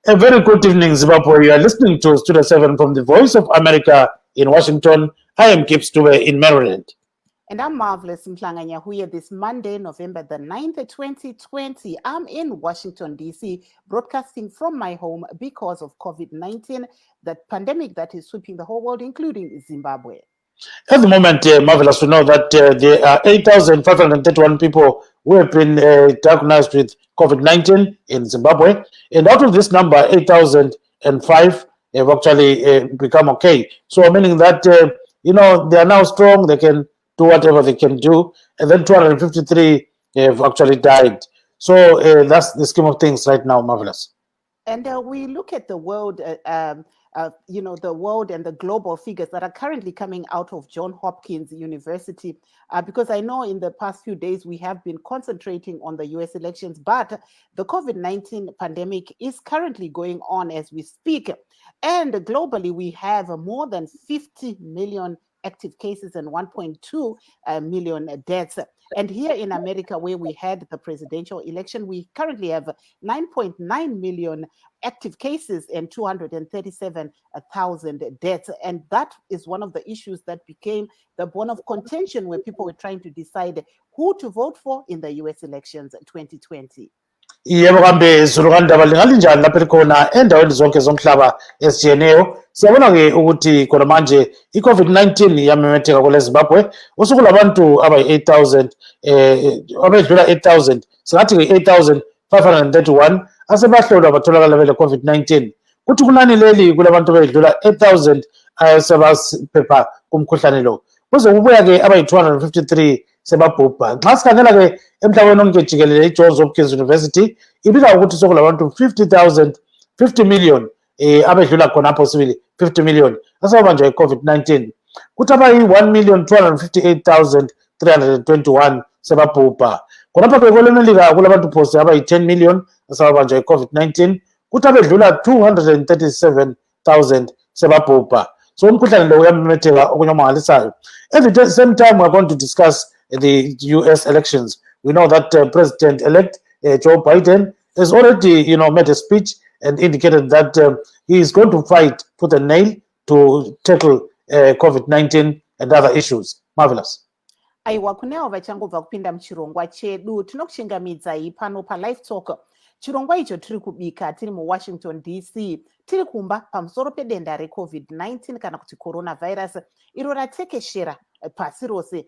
A very good evening, Zimbabwe. You are listening to Studio 7 from the Voice of America in Washington. I am Gibbs Dube in Maryland. And I'm Marvelous Mhlanganya here this Monday, November the 9th, 2020. I'm in Washington, D.C., broadcasting from my home because of COVID-19, the pandemic that is sweeping the whole world, including Zimbabwe. At the moment, Marvelous, we know that there are 8,531 people who have been diagnosed with COVID-19 in Zimbabwe. And out of this number, 8,005 have actually become okay. So meaning that, they are now strong, they can do whatever they can do. And then 253 have actually died. So that's the scheme of things right now, Marvelous. And we look at the world, the world and the global figures that are currently coming out of Johns Hopkins University, because I know in the past few days we have been concentrating on the US elections, but the COVID-19 pandemic is currently going on as we speak. And globally, we have more than 50 million active cases and 1.2 million deaths. And here in America, where we had the presidential election, we currently have 9.9 million active cases and 237,000 deaths. And that is one of the issues that became the bone of contention where people were trying to decide who to vote for in the US elections 2020. Yebo kambe Zulukandaba lingalinjani lapha likhona endaweni zonke zomhlaba esijiyeneyo. Siyabona-ke ukuthi khona manje i-COVID-19 yamemetheka kule Zimbabwe. Usuku labantu abayi-8,000 abedlula 8,000 singathi-ke 8,531 asebahlolwa batholakala bele COVID-19. Kuthi kunani leli kulabantu bedlula 8,000 asebaphepha kumkhuhlane lo. Kuze kubuya-ke abayi-253 sebabhubha. Nxa sikhangela-ke emhlabeni onke jikelele i-Johns Hopkins University ibika ukuthi sokulabantu 50 million abedlula khonapho sibili 50 million asebabanjwa i-COVID-19. Kuthi abayi-1,258,321 sebabhubha. Khonapho-ke kwelemelika kulabantu phose abayi-10 million asebabanjwa i-COVID-19. Kuthi abedlula 237,000 sebabhubha. So umkhuhlane lo uyamemetheka okunye omangalisayo. At the same time, we're going to discuss the US elections. We know that President-elect Joe Biden has already, made a speech and indicated that he is going to fight tooth and nail to tackle COVID-19 and other issues. Marvelous. Aiwa kunewo vachangobva kupinda muchirongwa chedu tinokuchingamidzai pano paLivetalk. Chirongwa icho tiri kubika tiri muWashington DC, tiri kumba pamusoro pedenda reCovid-19 kana kuti coronavirus iro ratekeshera pasi rose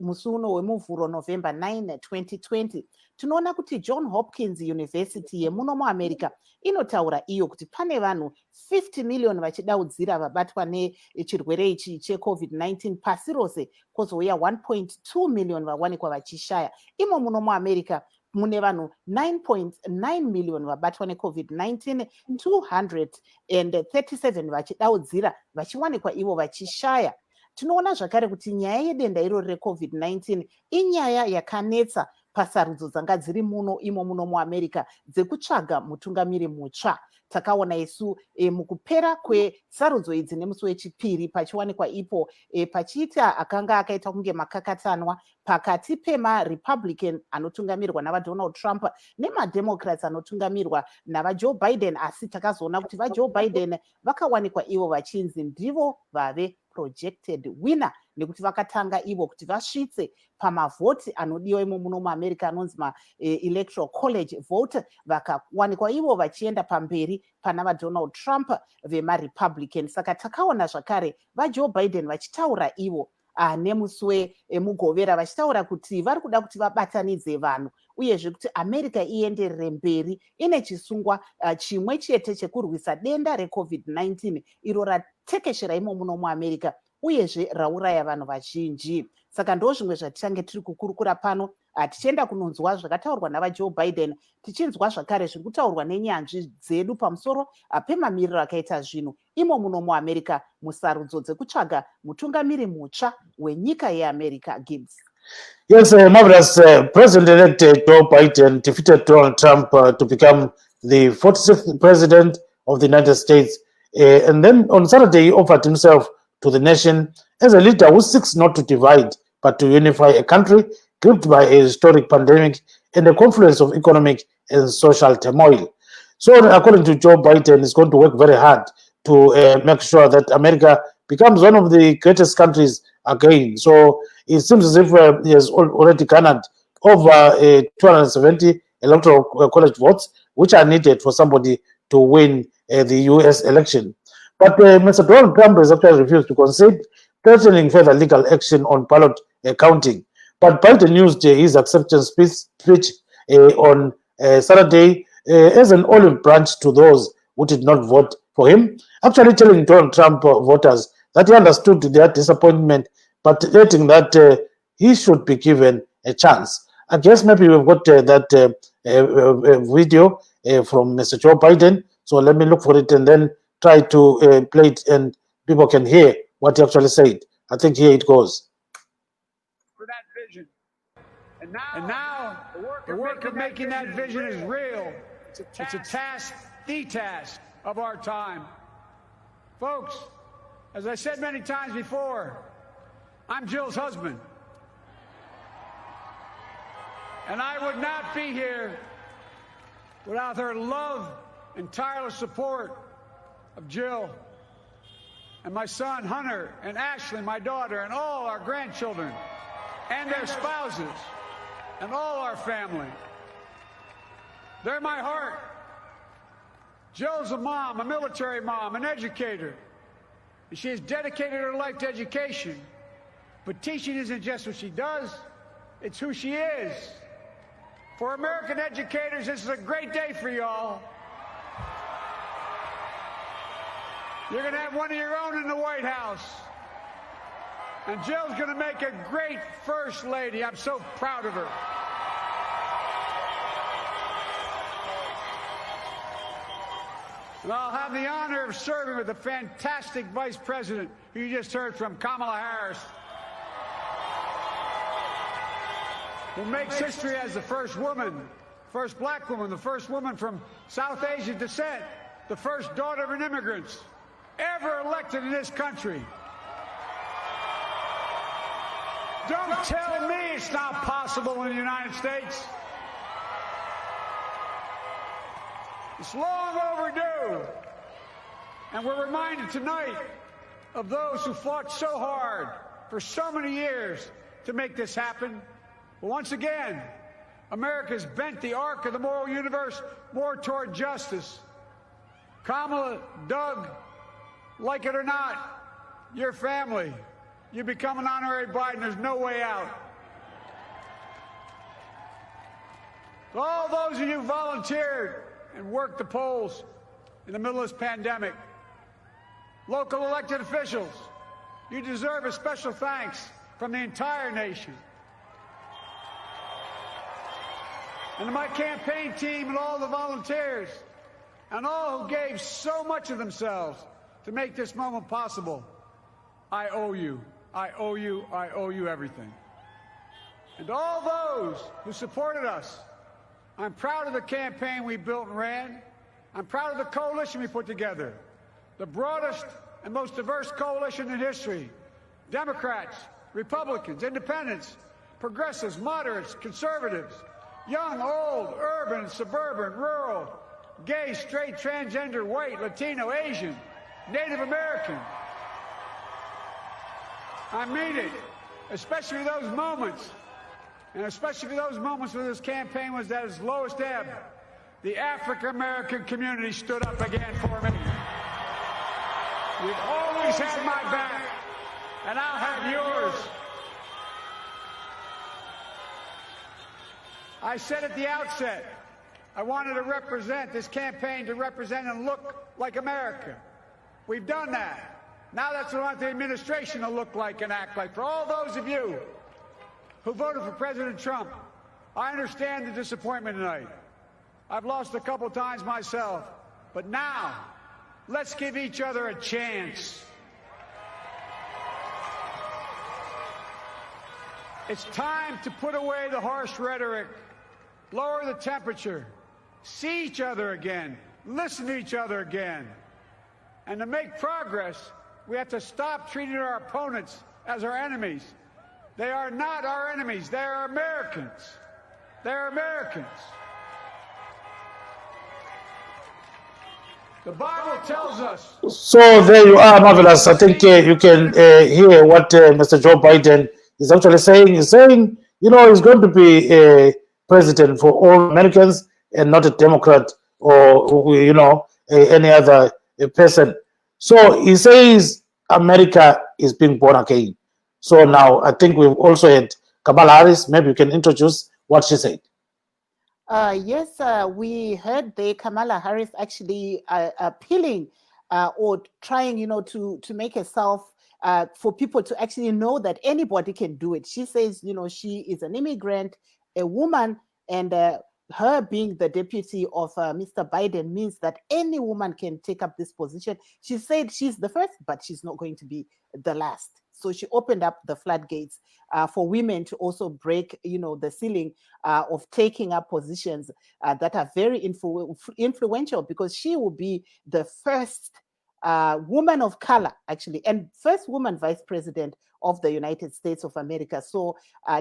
musi uno wemuvhuro November 9, 2020. Tinoona kuti Johns Hopkins University yemuno muAmerica inotaura iyo kuti pane vanhu 50 million vachidaudzira vabatwa nechirwere ichi cheCovid-19 pasi rose, kwozouya 1.2 million vawanikwa vachishaya. Imo muno muAmerica mune vanhu 9.9 million vabatwa neCovid-19, 237 vachidaudzira vachiwanikwa ivo vachishaya. Tinoona zvakare kuti nyaya yedenda irori reCovid-19 inyaya yakanetsa pasarudzo dzanga dziri imo muno muAmerica dzekutsvaga mutungamiri mutsva. Takaona isu mukupera kwesarudzo idzi nemusi wechipiri pachiwanikwa ipo pachiita akanga akaita kunge makakatanwa pakati pemaRepublican anotungamirwa navaDonald Trump nemaDemocrats anotungamirwa navaJoe Biden, asi takazoona kuti vaJoe Biden vakawanikwa ivo vachinzi ndivo vave projected winner nekuti vakatanga ivo kuti vasvitse pamavhoti anodiwa imo muno muAmerica anonzi electoral college vote, vakawanikwa ivo vachienda pamberi pana vaDonald Trump vemaRepublican. Saka takaona zvakare vaJoe Biden vachitaura ivo nemusi wemugovera vachitaura kuti vari kuda kuti vabatanidze vanhu uyezve kuti America ienderere mberi ine chisungwa chimwe chete chekurwisa denda reCovid-19 iro ratekeshera imo muno muAmerica uyezve rauraya vanhu vazhinji. Saka ndo zvimwe zvatichange tiri kukurukura pano, tichienda kunonzwa zvakataurwa navaJoe Biden, tichinzwa zvakare zviri kutaurwa nenyanzvi dzedu pamusoro pemamiriro akaita zvinhu imo muno muAmerica musarudzo dzekutsvaga mutungamiri mutsva wenyika yeAmerica. Gibbs. Yes, Marvelous. President-elect Joe Biden defeated Donald Trump to become the 46th president of the United States. And then on Saturday, he offered himself to the nation as a leader who seeks not to divide, but to unify a country gripped by a historic pandemic and a confluence of economic and social turmoil. So, according to Joe Biden, he's going to work very hard to make sure that America becomes one of the greatest countries again. So, it seems as if he has already garnered over 270 electoral college votes, which are needed for somebody to win the U.S. election. But Mr. Donald Trump has actually refused to concede, threatening further legal action on ballot counting. But Biden used his acceptance speech on Saturday as an olive branch to those who did not vote for him, actually telling Donald Trump voters that he understood their disappointment, but stating that he should be given a chance. I guess maybe we've got that video from Mr. Joe Biden. So let me look for it and then try to play it and people can hear what he actually said. I think here it goes. For that vision. And now the work of making that vision is real. It's a task, the task of our time. Folks, as I said many times before, I'm Jill's husband. And I would not be here without her love and tireless support of Jill and my son Hunter and Ashley, my daughter, and all our grandchildren and their spouses and all our family. They're my heart. Jill's a mom, a military mom, an educator. And she has dedicated her life to education. But teaching isn't just what she does, it's who she is. For American educators, this is a great day for y'all. You're going to have one of your own in the White House. And Jill's going to make a great First Lady. I'm so proud of her. And I'll have the honor of serving with the fantastic Vice President who you just heard from, Kamala Harris, who makes history as the first woman, first black woman, the first woman from South Asian descent, the first daughter of an immigrant ever elected in this country. Don't tell me it's not possible in the United States. It's long overdue. And we're reminded tonight of those who fought so hard for so many years to make this happen. But once again, America's bent the arc of the moral universe more toward justice. Kamala, Doug, like it or not, your family, you become an honorary Biden, there's no way out. To all those of you who volunteered and worked the polls in the middle of this pandemic, local elected officials, you deserve a special thanks from the entire nation. And to my campaign team and all the volunteers and all who gave so much of themselves to make this moment possible, I owe you. I owe you. I owe you everything. And to all those who supported us, I'm proud of the campaign we built and ran. I'm proud of the coalition we put together, the broadest and most diverse coalition in history. Democrats, Republicans, independents, progressives, moderates, conservatives, young, old, urban, suburban, rural, gay, straight, transgender, white, Latino, Asian, Native American. I mean it, especially those moments, and especially those moments when this campaign was at its lowest ebb. The African-American community stood up again for me. You've always had my back, and I'll have yours. I said at the outset, I wanted to represent this campaign to represent and look like America. We've done that. Now that's what I want the administration to look like and act like. For all those of you who voted for President Trump, I understand the disappointment tonight. I've lost a couple times myself. But now, let's give each other a chance. It's time to put away the harsh rhetoric, lower the temperature, see each other again, listen to each other again. And to make progress, we have to stop treating our opponents as our enemies. They are not our enemies. They are Americans. They're Americans. The Bible tells us. So there you are, Marvelous. I think you can hear what Mr. Joe Biden is actually saying. He's saying, he's going to be a president for all Americans and not a Democrat or, any other person. So he says America is being born again. So now I think we've also had Kamala Harris. Maybe you can introduce what she said. Yes, we heard the Kamala Harris actually appealing or trying, to make herself for people to actually know that anybody can do it. She says, she is an immigrant, a woman, and her being the deputy of Mr. Biden means that any woman can take up this position. She said she's the first, but she's not going to be the last. So she opened up the floodgates for women to also break, the ceiling of taking up positions that are very influential, because she will be the first woman of color, actually, and first woman vice president of the United States of America. So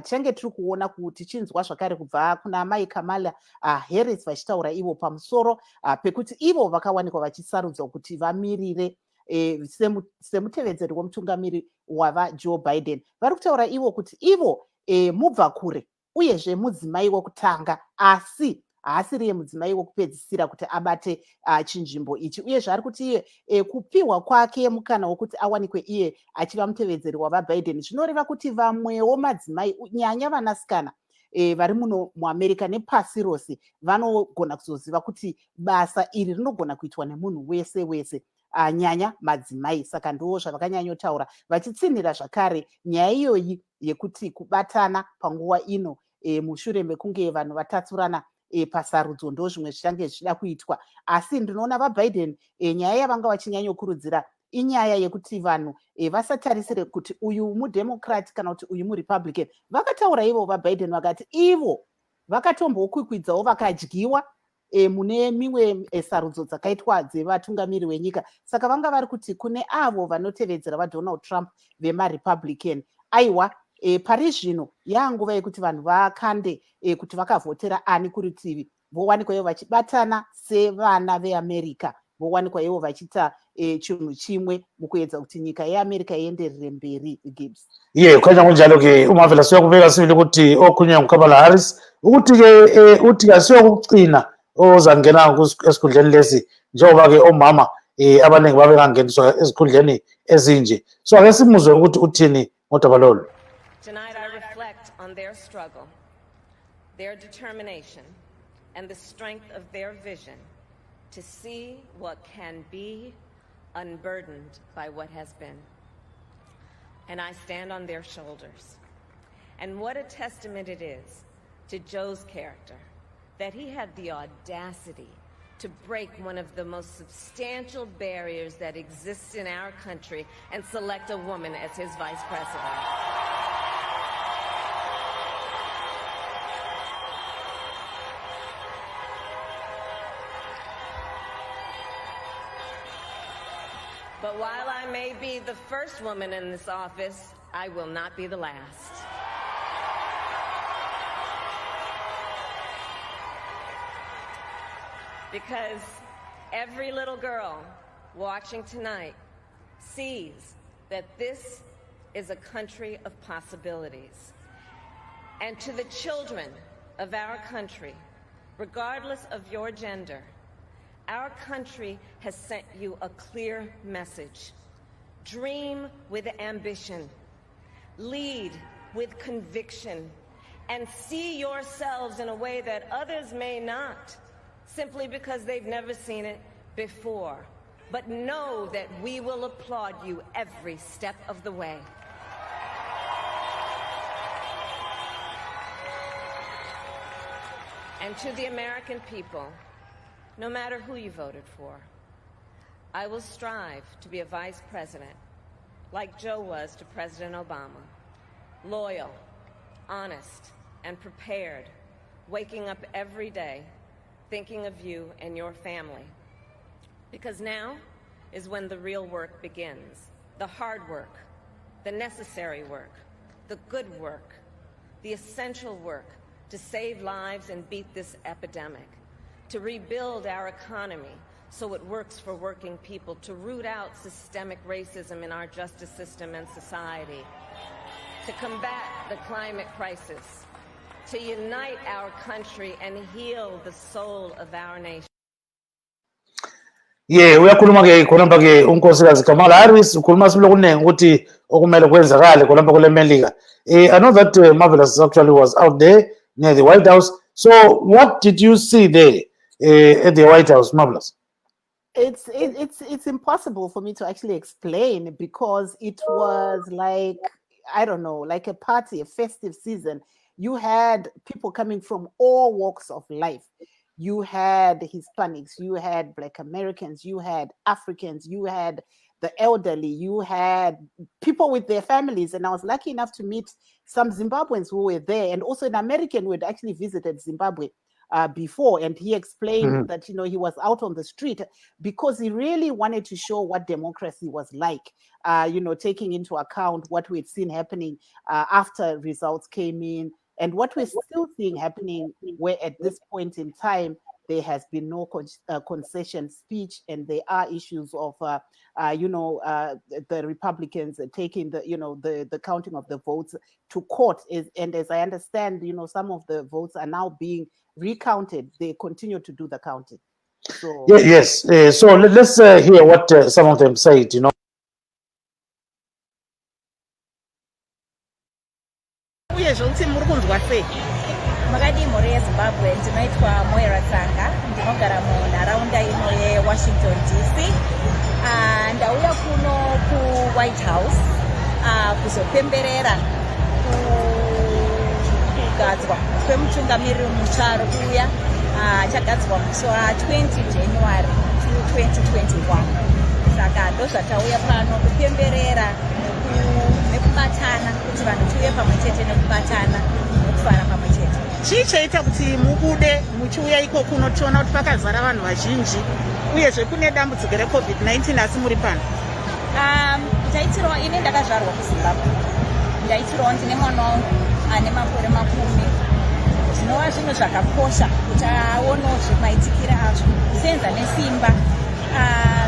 change tiri kuona kuti chinzwa zvakare kubva kuna mai Kamala Harris vachitaura ivo pamusoro pekuti ivo vakawanikwa vachisarudzwa kuti vamirire semutevedzeri wemutungamiri wavaJoe Biden. Vari kutaura ivo kuti ivo mubva kure uyezve mudzimai wokutanga, asi haasiri mudzimai wokupedzisira kuti abate chinzvimbo ichi, uyezve ari kuti iye kupiwa kwake mukana wokuti awanikwe iye achiva mutevedzeri wavaBiden zvinoreva kuti vamwewo madzimai, nyanya vanasikana vari muno muAmerica nepasi rose, vanogona kuzoziva kuti basa iri rinogona kuitwa nemunhu wese wese, nyanya madzimai. Saka ndo zvavakanyanyotaura vachitsinhira zvakare nyaya iyoyi yekuti kubatana panguva ino mushure mekunge vanhu vatatsurana pasarudzo ndo zvimwe zvichange zvichida kuitwa. Asi ndinoona vaBiden nyaya yavanga vachinyanyokurudzira inyaya yekuti vanhu vasatarisire kuti uyu mudemocrat kana kuti uyu murepublican. Vakataura ivo vaBiden vakati ivo vakatombokwikwidzwawo vakadyiwa mune mimwe sarudzo dzakaitwa dzevatungamiri wenyika. Saka vanga vari kuti kune avo vanotevedzera vaDonald Trump vemarepublican, aiwa pari zvino yanguva yekuti vanhu vakande kuti vakavhotera ani kurutivi, vowanikwa ivo vachibatana sevana veAmerica, vowanikwa ivo vachiita chinhu chimwe mukuedza kuti nyika yeAmerica ienderere mberi. Gibbs kukhanya kunjalo-ke uMarvelous uyakubeka sibili ukuthi okhulunywa nguKamala Harris ukuthi-ke uthi asiyokucina ozangena esikhundleni lesi, njengoba-ke omama abaningi babengangeniswa ezikhundleni ezinje. So ake simuzwe ukuthi uthini ngodaba lolu. Tonight I reflect on their struggle, their determination, and the strength of their vision to see what can be unburdened by what has been. And I stand on their shoulders. And what a testament it is to Joe's character that he had the audacity to break one of the most substantial barriers that exists in our country and select a woman as his vice president. But while I may be the first woman in this office, I will not be the last. Because every little girl watching tonight sees that this is a country of possibilities. And to the children of our country, regardless of your gender, our country has sent you a clear message. Dream with ambition, lead with conviction, and see yourselves in a way that others may not, simply because they've never seen it before. But know that we will applaud you every step of the way. And to the American people, no matter who you voted for, I will strive to be a vice president like Joe was to President Obama, loyal, honest, and prepared, waking up every day thinking of you and your family. Because now is when the real work begins. The hard work, the necessary work, the good work, the essential work to save lives and beat this epidemic, to rebuild our economy so it works for working people, to root out systemic racism in our justice system and society, to combat the climate crisis, to unite our country and heal the soul of our nation. Uyakhuluma ke khonapha ke unkosikazi Kamala Harris ukhuluma sibile kunengi ukuthi okumele kwenzakale khonapha kule Melika. I know that Marvelous actually was out there near the White House. So what did you see there at the White House, Marvelous? It's impossible for me to actually explain, because it was like, I don't know, like a party, a festive season. You had people coming from all walks of life. You had Hispanics, you had Black Americans, you had Africans, you had the elderly, you had people with their families. And I was lucky enough to meet some Zimbabweans who were there, and also an American who had actually visited Zimbabwe before. And he explained that, he was out on the street because he really wanted to show what democracy was like, taking into account what we'd seen happening after results came in, and what we're still seeing happening, where at this point in time, there has been no concession speech, and there are issues of, the Republicans taking the counting of the votes to court. And as I understand, some of the votes are now being recounted. They continue to do the counting. So Yes. So let's hear what some of them said. Makadi mhuri yeZimbabwe ndinoitwa Moira Tsanga, ndinogara munharaunda ino yeWashington DC. Ndauya kuno kuWhite House kuzopemberera kugadzwa kwemutungamiriri mutsva ari kuuya achagadzwa musi wa20 January 2021. Saka ndozvatauya pano kupemberera nekubatana, kuti vanhu tiuye pamwe chete nekubatana nekufara pamwe chete. chii chaita kuti mubude muchiuya iko kuno tiona kuti pakazara vanhu vazhinji, uyezve kune dambudziko reCovid-19 asi muri pano? Ndaitirawo, ini ndakazvarwa kuZimbabwe, ndaitirawo ndine mwana wangu ane makore 10. Zvinova zvinhu zvakakosha kuti aonewo zvemaitikiro azvo kusenza nesimba.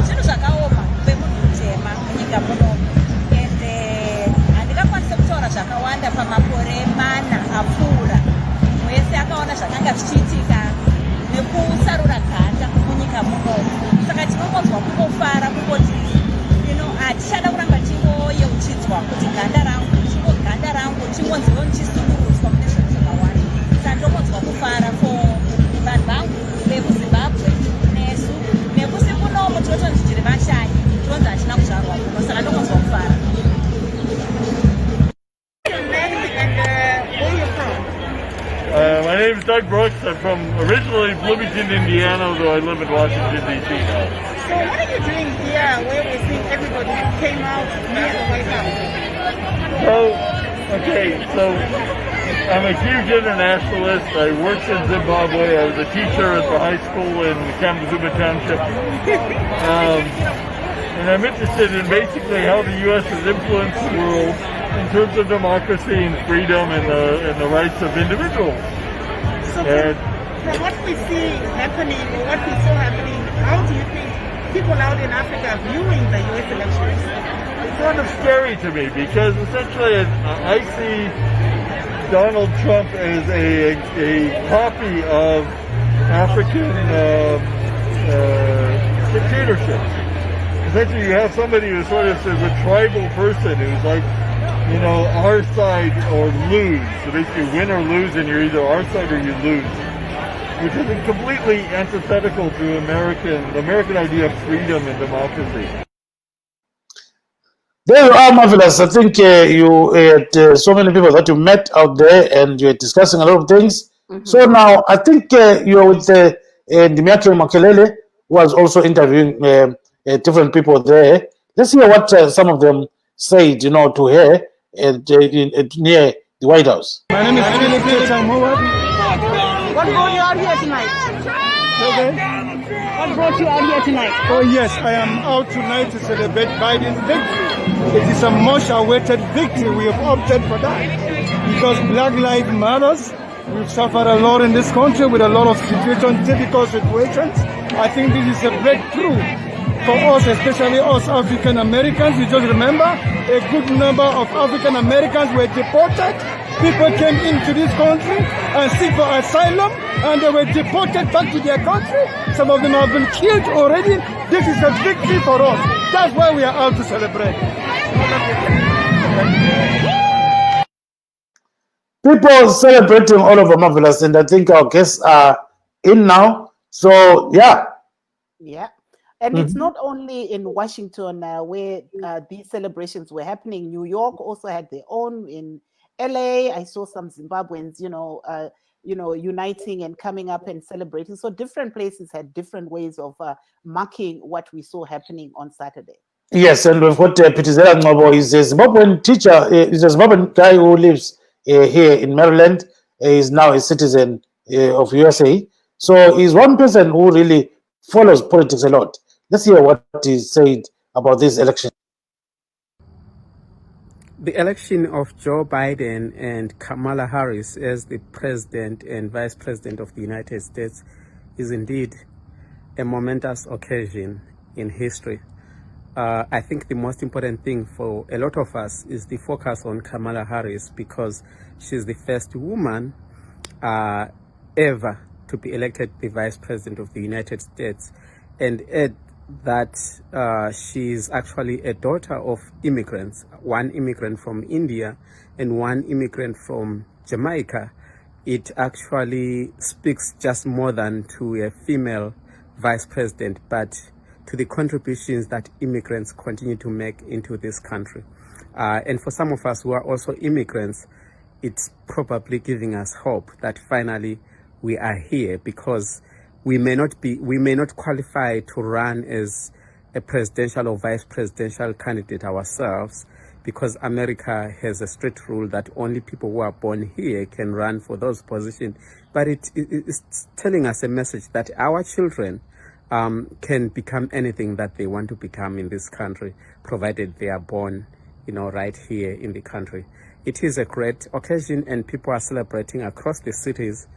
Zvinhu zvakaoma kuve munhu mutema munyika muno, ende handingakwanise kutaura zvakawanda pamakore 4 apfuura. Wese akaona zvakanga zvichiitika nekusarura ganda munyika muno. Saka tinongonzwa kungofara kungoti hatichada kuramba tingoyeuchidzwa kuti ganda rangu chingonziwo ndichisudurudzwa mune zvinhu zvakawanda. Saka ndinongonzwa kufara vanhu vangu vekuZimbabwe nesu nekusi kunomu tinotonzi tiri vashanyi, tonzi hatina kuzvarwa kuno, saka ndinongonzwa kufara. My name is Doug Brooks. I'm from originally Bloomington, Indiana, although I live in Washington, D.C. now. So what are you doing here where we're seeing everybody came out near the White House? So I'm a huge internationalist. I worked in Zimbabwe. I was a teacher at the high school in Kamazuma Township. And I'm interested in basically how the U.S. has influenced the world in terms of democracy and freedom and the rights of individuals. So from what we see happening, or what we saw happening, how do you think people out in Africa are viewing the U.S. elections? It's sort of scary to me because essentially I see Donald Trump as a copy of African dictatorships. Essentially, you have somebody who sort of is a tribal person who's like, our side or lose. So basically, win or lose, and you're either our side or you lose, which is completely antithetical to the American idea of freedom and democracy. There you are, Marvelous. I think you had so many people that you met out there, and you were discussing a lot of things. So now, I think you're with Dimiaki Makelele, who was also interviewing different people there. Let's hear what some of them said, to her near the White House. My name is Philip Tamuwa. What brought you out here tonight? What brought you out here tonight? Oh yes, I am out tonight to celebrate Biden's victory. It is a much awaited victory. We have opted for that because Black Lives Matter. We've suffered a lot in this country with a lot of difficult situations, I think this is a breakthrough for us, especially us African Americans. You just remember a good number of African Americans were deported. People came into this country and seek for asylum, and they were deported back to their country. Some of them have been killed already. This is a victory for us. That's why we are out to celebrate. People celebrating all over Marvelous, and I think our guests are in now. So, yeah. Yeah. And it's not only in Washington where these celebrations were happening. New York also had their own. In LA, I saw some Zimbabweans, uniting and coming up and celebrating. So different places had different ways of marking what we saw happening on Saturday. Yes, and we've got Pitizela Ngobo. He's a Zimbabwean teacher. He's a Zimbabwean guy who lives here in Maryland. He's now a citizen of USA. So he's one person who really follows politics a lot. Let's hear what he said about this election. The election of Joe Biden and Kamala Harris as the president and vice president of the United States is indeed a momentous occasion in history. I think the most important thing for a lot of us is the focus on Kamala Harris because she's the first woman ever to be elected the vice president of the United States, and that she's actually a daughter of immigrants, one immigrant from India and one immigrant from Jamaica. It actually speaks just more than to a female vice president, but to the contributions that immigrants continue to make into this country. And for some of us who are also immigrants, it's probably giving us hope that finally we are here, because we may not qualify to run as a presidential or vice presidential candidate ourselves, because America has a strict rule that only people who are born here can run for those positions. But it's telling us a message that our children can become anything that they want to become in this country, provided they are born, right here in the country. It is a great occasion, and people are celebrating across the cities,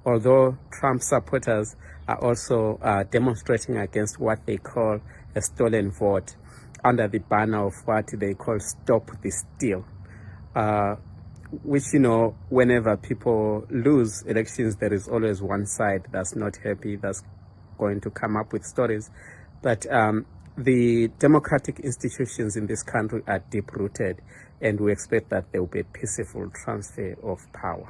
although Trump supporters are also demonstrating against what they call a stolen vote under the banner of what they call Stop the Steal, which, whenever people lose elections, there is always one side that's not happy, that's going to come up with stories. But the democratic institutions in this country are deep-rooted, and we expect that there will be a peaceful transfer of power.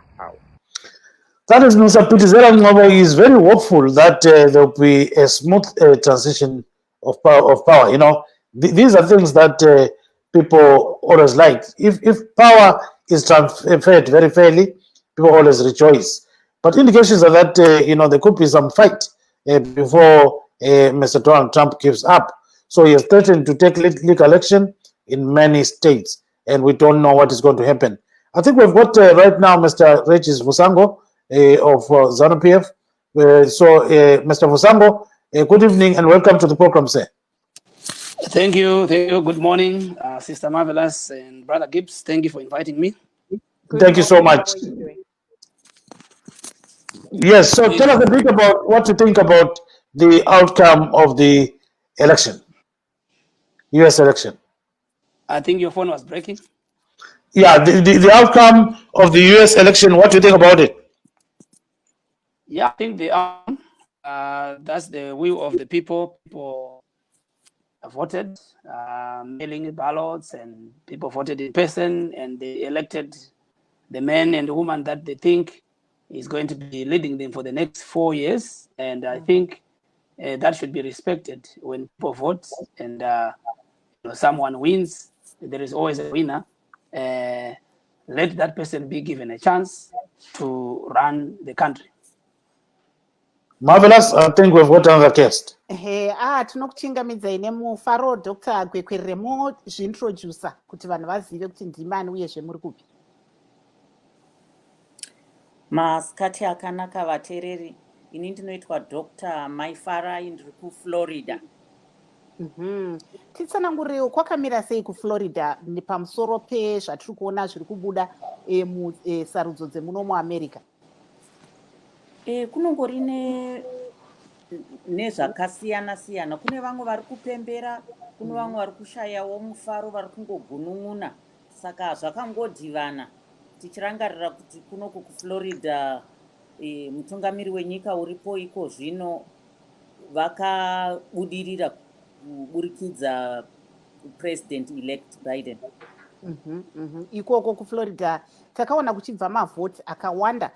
That is Mr. Pitizela Ngobo. He is very hopeful that there will be a smooth transition of power. These are things that people always like. If power is transferred very fairly, people always rejoice. But indications are that there could be some fight before Mr. Donald Trump gives up. So he has threatened to take legal action in many states, and we don't know what is going to happen. I think we've got right now Mr. Regis Musango of ZANU-PF. Mr. Musango, good evening and welcome to the program, sir. Thank you. Good morning, Sister Marvelous and Brother Gibbs. Thank you for inviting me. Thank you so much. Yes, so tell us a bit about what you think about the outcome of the election, U.S. election. I think your phone was breaking. Yeah, the outcome of the U.S. election, what do you think about it? Yeah, I think the outcome, that's the will of the people. People voted, mailing ballots, and people voted in person, and they elected the man and the woman that they think is going to be leading them for the next 4 years. And I think that should be respected when people vote and someone wins. There is always a winner. Let that person be given a chance to run the country. Marvelous. I think we've got another guest. Tinokuchingamidzai nemufaro Dr. Gwekweremo zvintroducer kuti vanhu vazive kuti ndimani uye zvemuri kupi. Masikati akanaka vateereri, ini ndinoitwa Dr. Maifarai, ndiri kuFlorida. Titsanangurirewo kwakamira sei kuFlorida pamusoro pezvatiri kuona zviri kubuda musarudzo dzemuno muAmerica? Kunongori nezvakasiyana-siyana. Kune vamwe vari kupembera, kune vamwe vari kushayawo mufaro, vari kungogunun'una. Saka zvakangodhivana tichirangarira kuti kunoku kuFlorida mutungamiri wenyika uripo iko zvino vakabudirira kuburikidza president elect Biden. Ikoko kuFlorida takaona kuchibva mavhoti akawanda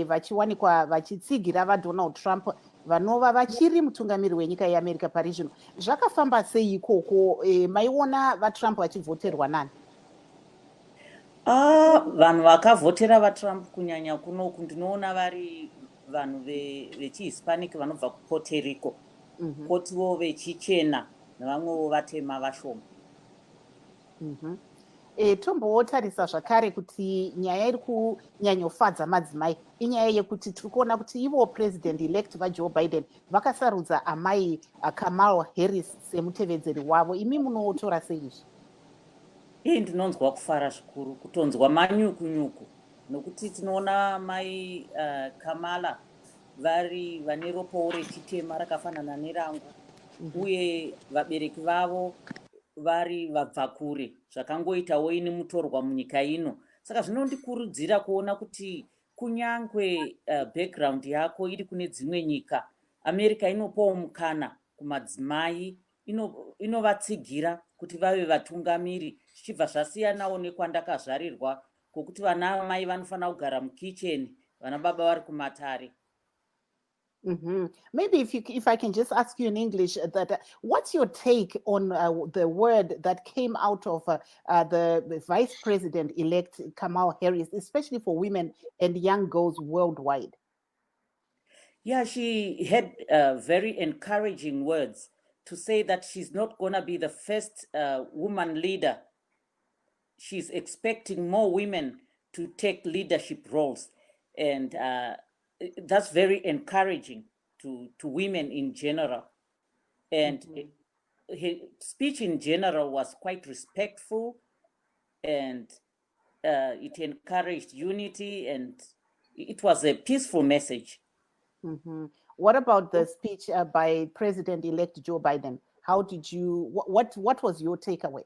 vachiwanikwa vachitsigira vaDonald Trump vanova vachiri mutungamiri wenyika yeAmerica pari zvino. Zvakafamba sei ikoko? Maiona vaTrump vachivhoterwa nani? Vanhu vakavhotera vaTrump kunyanya kunoku ndinoona vari vanhu vechihispanic vanobva kuPuerto Rico, kotiwo vechichena nevamwewo vatema vashoma. Tombotarisa zvakare kuti nyaya iri kunyanyofadza madzimai inyaya yekuti tiri kuona kuti ivo president elect vaJoe Biden vakasarudza amai Kamala Harris semutevedzeri wavo. Imi munotora sei izvi? Ndinonzwa kufara zvikuru kutonzwa manyuku-nyuku nokuti tinoona mai Kamala vari vane ropawo rechitema rakafanana nerangu, uye vabereki vavo vari vabva kure zvakangoitawo ini mutorwa munyika ino. Saka zvinondikurudzira kuona kuti kunyange background yako iri kune dzimwe nyika, America inopawo mukana kumadzimai, inovatsigira kuti vave vatungamiri, zvichibva zvasiyanawo nekwandakazvarirwa kwokuti vana mai vanofanira kugara mukicheni, vana baba vari kumatare. Maybe if I can just ask you in English, that what's your take on the word that came out of the Vice President-elect Kamala Harris, especially for women and young girls worldwide? Yeah, she had very encouraging words to say that she's not going to be the first woman leader. She's expecting more women to take leadership roles. And that's very encouraging to women in general. And her speech in general was quite respectful, and it encouraged unity, and it was a peaceful message. What about the speech by President-elect Joe Biden? How did you, what was your takeaway?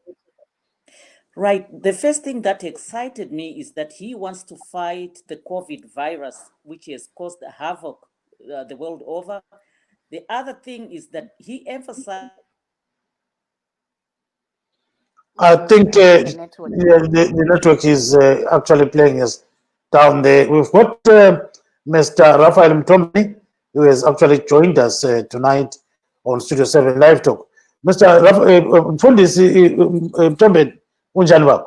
Right. The first thing that excited me is that he wants to fight the COVID virus, which has caused havoc the world over. The other thing is that he emphasized. I think the network is actually playing us down there. We've got Mr. Raphael Mtombe, who has actually joined us tonight on Studio 7 Live Talk. Mr. Mtombe, unjani baba?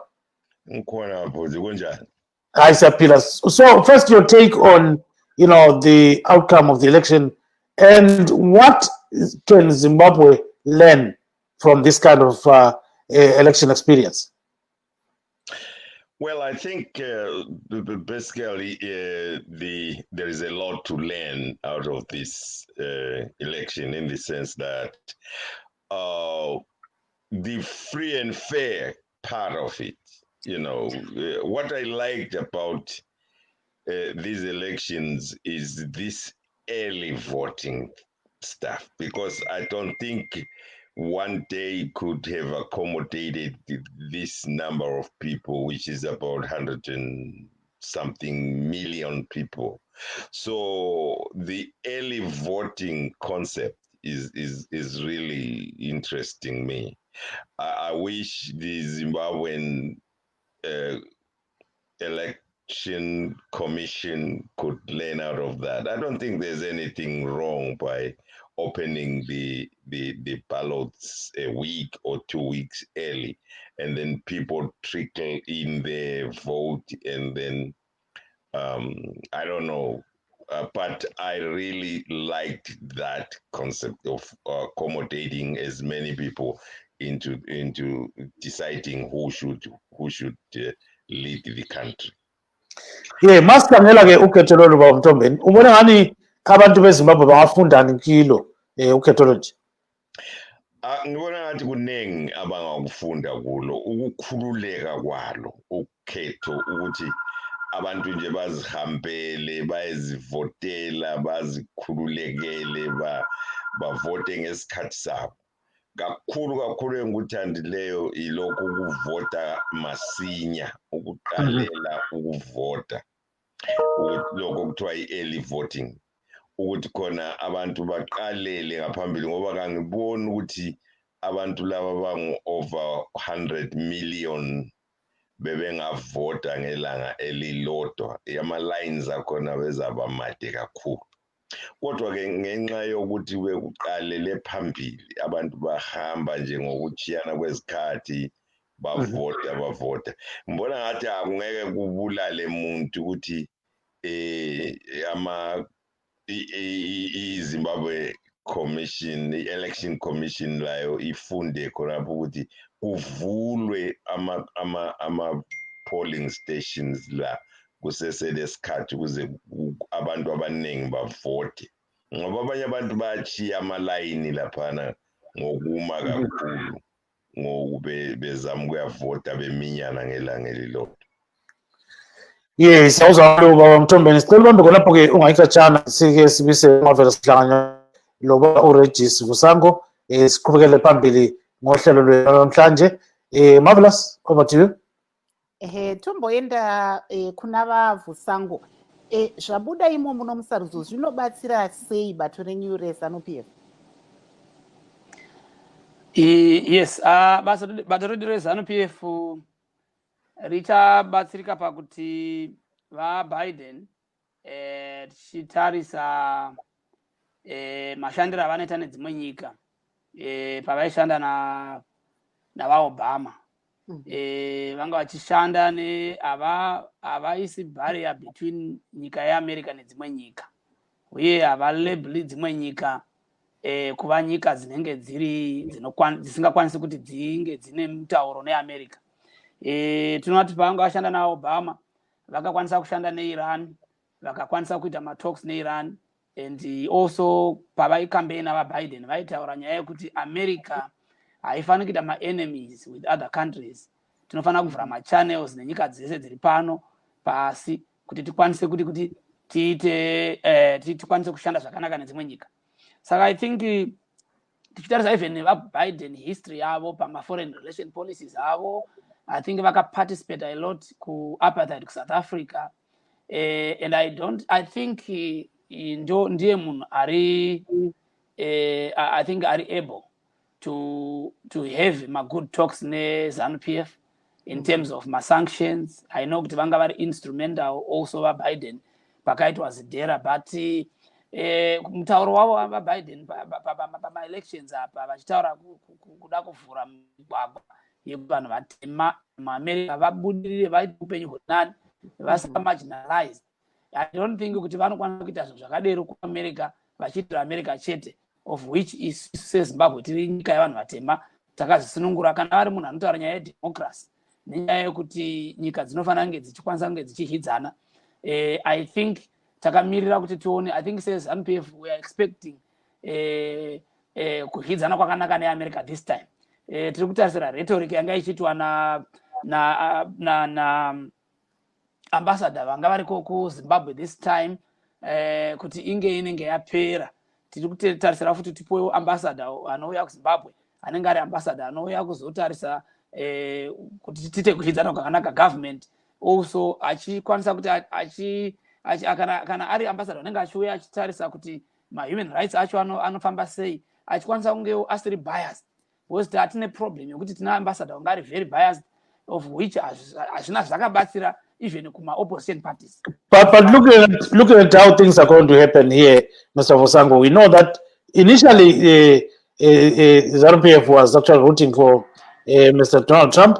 Ngikhona mfowethu kunjani? Hayi siyaphila. So first your take on the outcome of the election, and what can Zimbabwe learn from this kind of election experience? Well, I think basically there is a lot to learn out of this election, in the sense that the free and fair part of it, what I liked about these elections is this early voting stuff, because I don't think one day could have accommodated this number of people, which is about 100 and something million people. So the early voting concept is really interesting me. I wish the Zimbabwean election commission could learn out of that. I don't think there's anything wrong by opening the ballots a week or 2 weeks early, and then people trickle in their vote, and then I don't know, but I really liked that concept of accommodating as many people into deciding who should lead the country. Yeah, masikhangela ke ukhetho lolu baba Mtombeni, ubona ngani abantu beZimbabwe bangafunda ngikilo ukhetho lonje? Ngibona ngathi kuningi abangakufunda kulo, ukukhululeka kwalo ukhetho, ukuthi abantu nje bazihambele bayezivotela bazikhululekele bavote ngesikhathi sabo. Kakhulu engikuthandileyo ilokhu ukuvota masinya, ukuqalela ukuvota, lokho kuthiwa i-early voting, ukuthi khona abantu baqalele ngaphambili, ngoba kangiboni ukuthi abantu laba bangu-over 100 million bebengavota ngelanga elilodwa. Ama-lines akhona bezaba made kakhulu. Kodwa-ke ngenxa yokuthi bekuqalele phambili, abantu bahamba nje ngokuchiyana kwezikhathi bavota. Ngibona ngathi akungeke kubulale muntu ukuthi iZimbabwe Commission, i-Election Commission layo ifunde khonapho ukuthi kuvulwe ama-polling stations la kuseselesikhathi ukuze abantu abaningi bavote, ngoba abanye abantu bayachiya amalayini laphana ngokuma kakhulu bezama ukuyavota beminyana ngelanga elilodwa. Yes, awuzalo baba Mthombeni, sicela ubambe khonapho-ke ungayikhatshana sike sibise ungavela sihlanganya loba uRegis Vusango siqhubekele phambili ngohlelo lwethu namhlanje. Marvelous, over to you. Tomboenda kuna vaVusango, zvabuda imo muno musarudzo zvinobatsira sei bato reNew REZANU-PF? Yes, bato redu reZANU-PF richabatsirika pakuti vaBiden tichitarisa mashandiro avanoita nedzimwe nyika pavaishanda navaObama. Vanga vachishanda havaisi barrier between nyika yeAmerica nedzimwe nyika, uye havalabheli dzimwe nyika kuva nyika dzinenge dzisingakwanisi kuti dzinge dzine mutauro neAmerica. Tinoti pavanga vashanda naObama vakakwanisa kushanda neIran, vakakwanisa kuita matalks neIran, and also pavaikambeina vaBiden vaitaura nyaya yekuti America haifaniri kuita ma-enemies with other countries. Tinofanira kuvhura ma-channels nenyika dzese dziri pano pasi kuti tikwanise kuti tikwanise kushanda zvakanaka nedzimwe nyika. Saka I think tichitarisa even vaBiden history yavo pama-foreign relation policies avo, I think vakaparticipate a lot ku-apartheid kuSouth Africa, and I think ndiye munhu I think ari able to have good talks neZANU-PF in terms of sanctions. I know kuti vanga vari instrumental also vaBiden pakaitwa zidhera, but mutauro wavo vaBiden pama-elections apa vachitaura kuda kuvhura migwagwa yekuti vanhu vatema muAmerica vabudirire vaite upenyu hwenani vasamarginalized. I don't think kuti vanokwanisa kuita zvinhu zvakadero kuAmerica vachiitira America chete, of which is seZimbabwe tiri nyika yevanhu vatema takazisunungura. Kana vari munhu anotaura nyaya yedemocracy nenyaya yekuti nyika dzinofanira kunge dzichikwanisa kunge dzichihidzana, I think takamirira kuti tione. I think seZANU-PF we are expecting kuhidzana kwakanaka neAmerica this time. Tiri kutarisira rhetoric yanga ichiitwa na ambassador vanga variko kuZimbabwe this time, kuti inenge yapera. Tiri kutarisira futi tipowo ambassador anouya kuZimbabwe anenge ari ambassador anouya kuzotarisa kuti tiite kuhidzana kwakanaka government, also achikwanisa kuti kana ari ambassador anenge achiuya achitarisa kuti ma-human rights acho anofamba sei, achikwanisa kunge asiri biased, because hatine problem yokuti tina ambassador wanga ari very biased, of which hazvina zvakabatsira even kuma-opposition parties. But looking at how things are going to happen here, Mr. Vusango, we know that initially ZANU-PF was actually rooting for Mr. Donald Trump,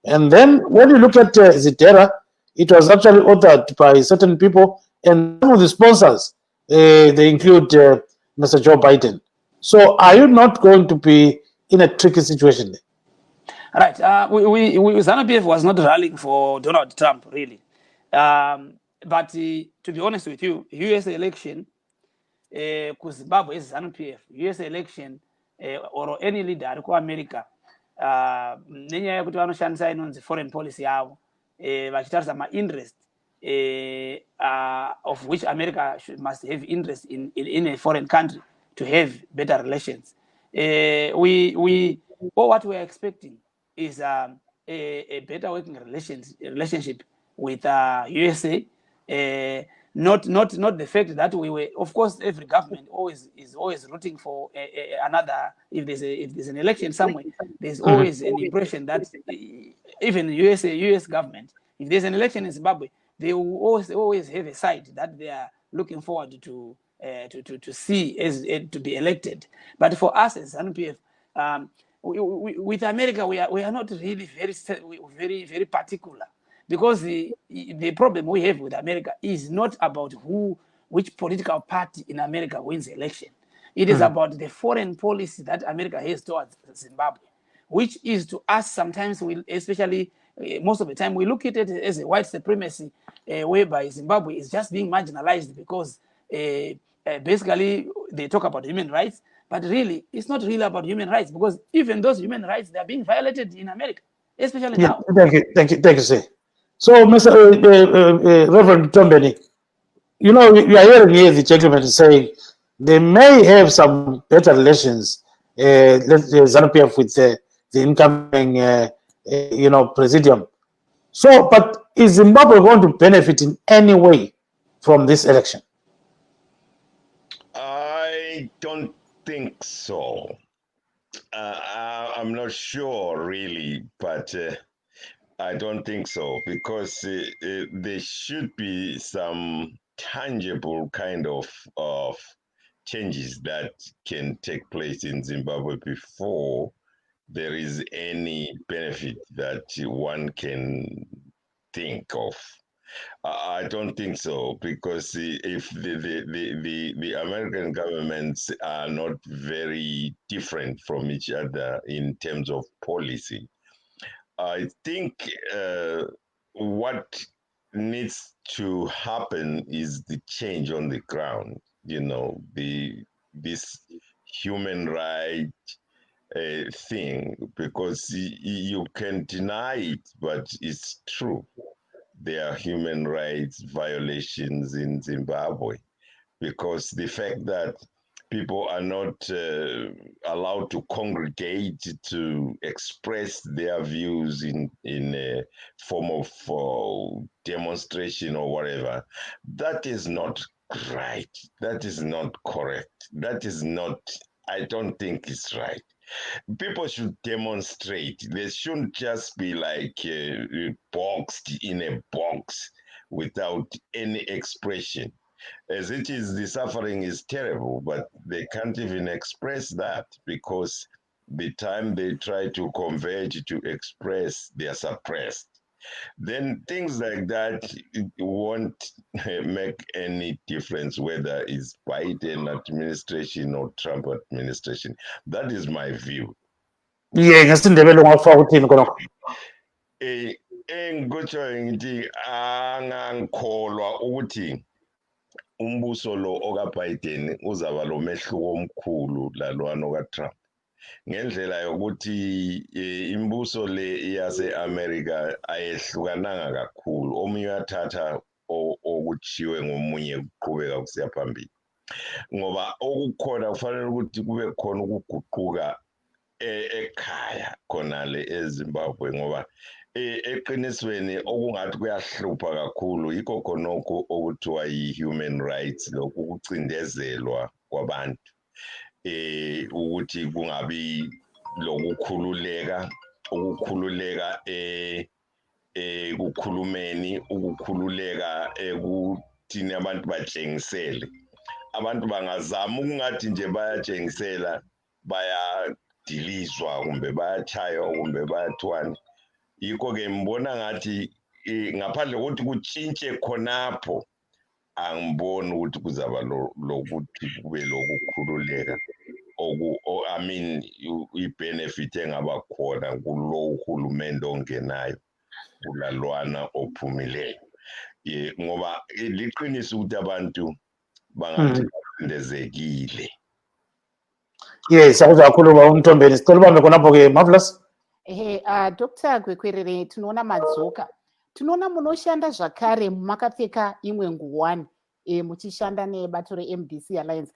and then when you look at Zidera, it was actually authored by certain people, and some of the sponsors, they include Mr. Joe Biden. So are you not going to be in a tricky situation? Right. ZANU-PF was not rallying for Donald Trump, really. But to be honest with you, US election, Zimbabwe is ZANU-PF, US election, or any leader in America, nenyaya yekuti vanoshandisa inonzi foreign policy yavo, vachitarisa ma-interest of which America must have interest in a foreign country to have better relations. What we are expecting is a better working relationship with USA. Not the fact that we were, of course, every government is always rooting for another. If there's an election somewhere, there's always an impression that even US government, if there's an election in Zimbabwe, they will always have a side that they are looking forward to see as to be elected. But for us as ZANU-PF, with America, we are not really very particular, because the problem we have with America is not about which political party in America wins the election. It is about the foreign policy that America has towards Zimbabwe, which is to us sometimes, especially most of the time, we look at it as a white supremacy, whereby Zimbabwe is just being marginalized because basically they talk about human rights, but really it's not really about human rights, because even those human rights, they are being violated in America, especially now. Thank you, sir. So, Mr. Reverend Tombeni, you know, you are hearing here the gentleman saying they may have some better relations, ZANU-PF with the incoming, presidium. So, but is Zimbabwe going to benefit in any way from this election? I don't think so. I'm not sure really, but I don't think so, because there should be some tangible kind of changes that can take place in Zimbabwe before there is any benefit that one can think of. I don't think so, because if the American governments are not very different from each other in terms of policy, I think what needs to happen is the change on the ground. You know, this human right thing, because you can deny it, but it's true. There are human rights violations in Zimbabwe, because the fact that people are not allowed to congregate to express their views in a form of demonstration or whatever, that is not right. That is not correct. That is not, I don't think it's right. People should demonstrate. They shouldn't just be like boxed in a box without any expression. As it is, the suffering is terrible, but they can't even express that, because the time they try to converge to express, they are suppressed. Then things like that, it won't make any difference whether it's Biden administration or Trump administration. That is my view. Yeah, ngesindebele ungafaka uthini khonokho? Engikutshoyo ngithi angangikholwa ukuthi umbuso lo okaBiden uzaba lo mehluko omkhulu lalwana okaTrump, ngendlela yokuthi imibuso le yase-America ayehlukananga kakhulu. Omunye uyathatha okutshiwe ngomunye kuqhubeka kusiya phambili, ngoba okukhona kufanele ukuthi kube khona ukuguquka ekhaya khonale eZimbabwe, ngoba eqinisweni okungathi kuyahlupha kakhulu yikho khonokho okuthiwa yi-human rights, lokhu ukucindezelwa kwabantu, ukuthi kungabi ukukhululeka ekukhulumeni, ukukhululeka ekuthini abantu batshengisele. Abantu bangazama ukungathi nje bayatshengisela, bayadilizwa kumbe bayatshaywa kumbe bayathwani. Yikho-ke ngibona ngathi ngaphandle kokuthi kutshintshe khonapho, angiboni ukuthi kuzaba lokuthi kube lokukhululeka i-benefit engaba khona kulo uhulumende ongenayo kulalwana ophumileyo. Ngoba liqiniso ukuthi abantu bangathi bacindezekile. Yes, siyakuzwa kakhulu uMthombeni. Sicela ubambe khonapho-ke, Marvelous. Dr. Gwekwerere, tinoona madzoka tinoona munoshanda zvakare makapfeka imwe nguwani muchishanda nebato reMDC Alliance.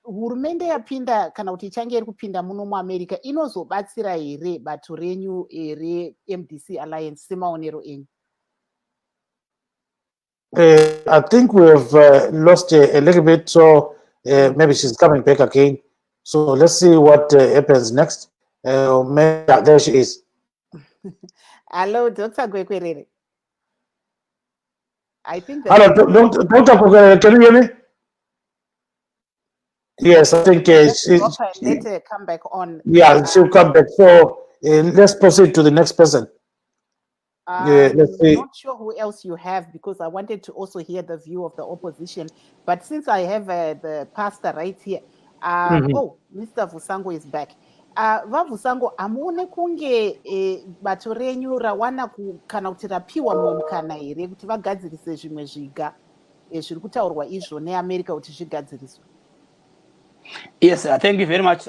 Hurumende yapinda kana kuti ichange iri kupinda muno muAmerica inozobatsira here bato renyu reMDC Alliance semaonero enyu? I think we have lost a little bit, so maybe she's coming back again. So let's see what happens next. There she is. Hello, Dr. Gwekwerere. I think Hello, Dr. Gwekwerere, can you hear me? Yes, I think let her come back on. Yeah, she'll come back. So let's proceed to the next person. Let's see. I'm not sure who else you have, because I wanted to also hear the view of the opposition. But since I have the pastor right here, oh, Mr. Vusango is back. Vavusango, amuone kunge bato renyu rawana kana kuti rapiwa mukana here kuti vagadzirise zvimwe zviga zviri kutaurwa izvo neAmerica kuti zvigadziriswe. Yes, thank you very much.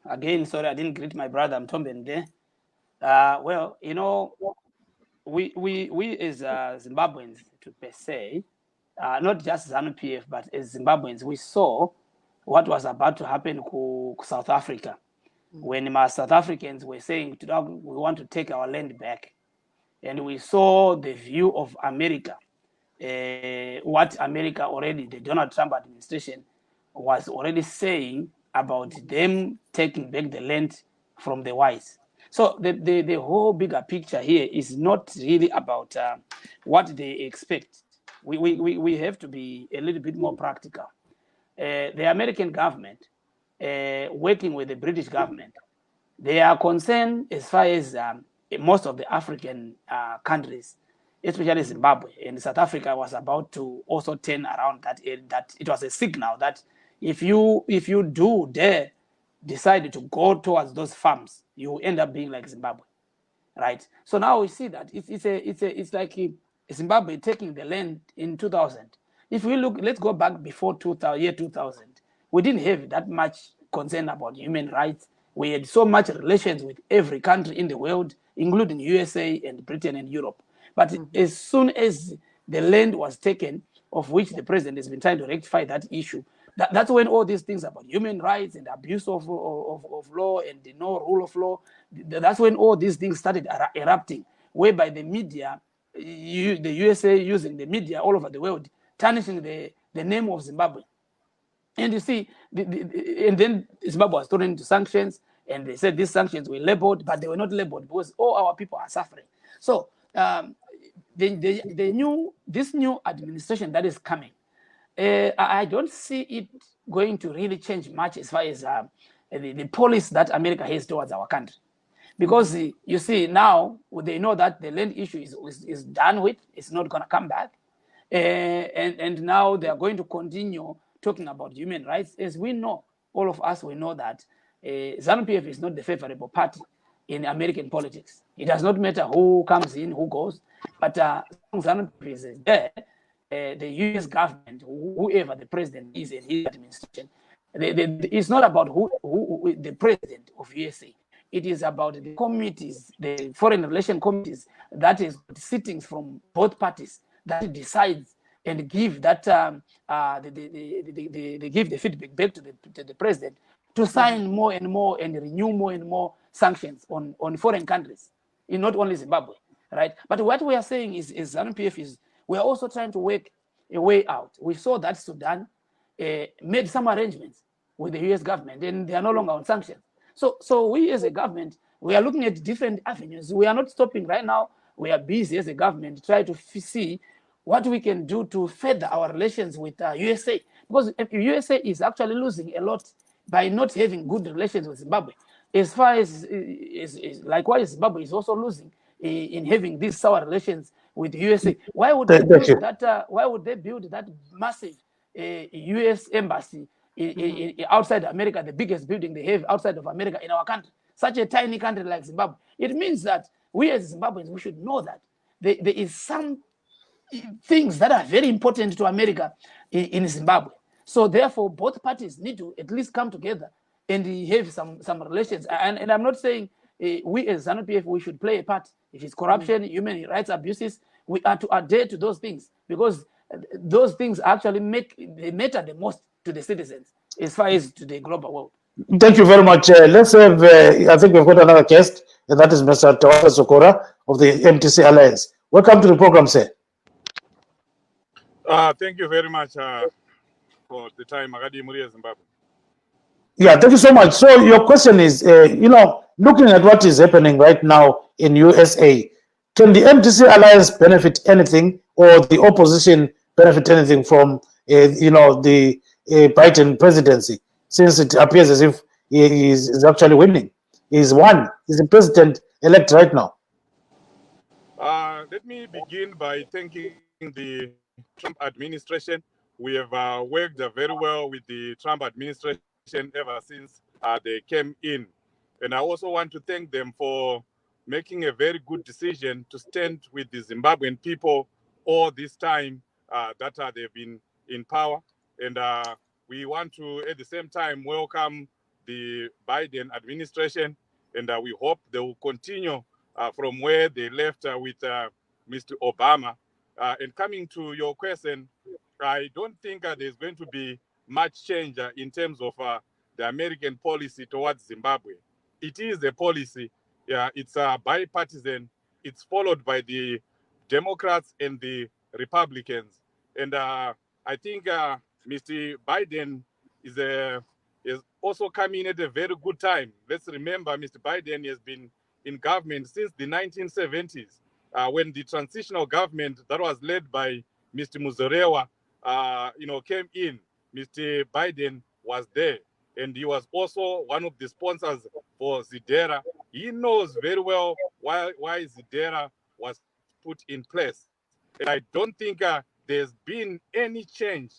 Again, sorry, I didn't greet my brother. I'm Tom there. Well, you know, we as Zimbabweans, to per se, not just ZANU-PF, but as Zimbabweans, we saw what was about to happen to South Africa. When my South Africans were saying, we want to take our land back. And we saw the view of America, what America already, the Donald Trump administration, was already saying about them taking back the land from the whites. So the whole bigger picture here is not really about what they expect. We have to be a little bit more practical. The American government, working with the British government, they are concerned as far as most of the African countries, especially Zimbabwe and South Africa, was about to also turn around that it was a signal that if you do dare decide to go towards those farms, you end up being like Zimbabwe, right? So now we see that it's like Zimbabwe taking the land in 2000. If we look, let's go back before year 2000. We didn't have that much concern about human rights. We had so much relations with every country in the world, including USA and Britain and Europe. But as soon as the land was taken, of which the president has been trying to rectify that issue, that's when all these things about human rights and abuse of law and the no rule of law, that's when all these things started erupting, whereby the media, the USA using the media all over the world, tarnishing the name of Zimbabwe. And you see, and then Zimbabwe was thrown into sanctions, and they said these sanctions were labeled, but they were not labeled because all our people are suffering. So this new administration that is coming, I don't see it going to really change much as far as the policy that America has towards our country. Because you see, now they know that the land issue is done with, it's not going to come back. And now they are going to continue talking about human rights. As we know, all of us, we know that ZANU-PF is not the favorable party in American politics. It does not matter who comes in, who goes, but ZANU-PF is there. The US government, whoever the president is in his administration, it's not about who the president of USA. It is about the committees, the foreign relation committees, that is sittings from both parties that decides and give that they give the feedback back to the president to sign more and more and renew more and more sanctions on foreign countries, in not only Zimbabwe, right? But what we are saying is ZANU-PF is we are also trying to work a way out. We saw that Sudan made some arrangements with the US government, and they are no longer on sanctions. So we as a government, we are looking at different avenues. We are not stopping right now. We are busy as a government to try to see what we can do to further our relations with USA. Because USA is actually losing a lot by not having good relations with Zimbabwe. As far as likewise, Zimbabwe is also losing in having these sour relations with USA. Why would they build that? Why would they build that massive US embassy outside America, the biggest building they have outside of America in our country, such a tiny country like Zimbabwe? It means that we as Zimbabweans, we should know that there is some things that are very important to America in Zimbabwe. So therefore, both parties need to at least come together and have some relations. And I'm not saying we as ZANU-PF, we should play a part. If it's corruption, human rights abuses, we are to adhere to those things, because those things actually matter the most to the citizens as far as to the global world. Thank you very much. Let's have, I think we've got another guest, and that is Mr. Tawasa Sokora of the MTC Alliance. Welcome to the program, sir. Thank you very much for the time. Magadi Muri, Zimbabwe. Yeah, thank you so much. So your question is, looking at what is happening right now in USA, can the MTC Alliance benefit anything, or the opposition benefit anything from, the Biden presidency, since it appears as if he is actually winning? He's won. He's the president-elect right now. Let me begin by thanking the Trump administration. We have worked very well with the Trump administration ever since they came in. And I also want to thank them for making a very good decision to stand with the Zimbabwean people all this time that they've been in power. And we want to, at the same time, welcome the Biden administration. And we hope they will continue from where they left with Mr. Obama. And coming to your question, I don't think there's going to be much change in terms of the American policy towards Zimbabwe. It is a policy, it's bipartisan, it's followed by the Democrats and the Republicans. And I think Mr. Biden is also coming at a very good time. Let's remember, Mr. Biden has been in government since the 1970s, when the transitional government that was led by Mr. Muzorewa, came in. Mr. Biden was there, and he was also one of the sponsors for Zidera. He knows very well why Zidera was put in place. And I don't think there's been any change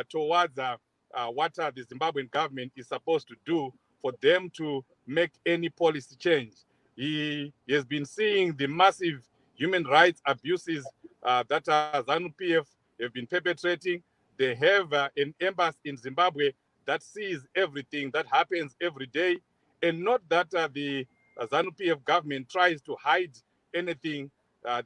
towards what the Zimbabwean government is supposed to do for them to make any policy change. He has been seeing the massive human rights abuses that ZANU-PF have been perpetrating. They have an embassy in Zimbabwe that sees everything that happens every day, and not that the ZANU-PF government tries to hide anything.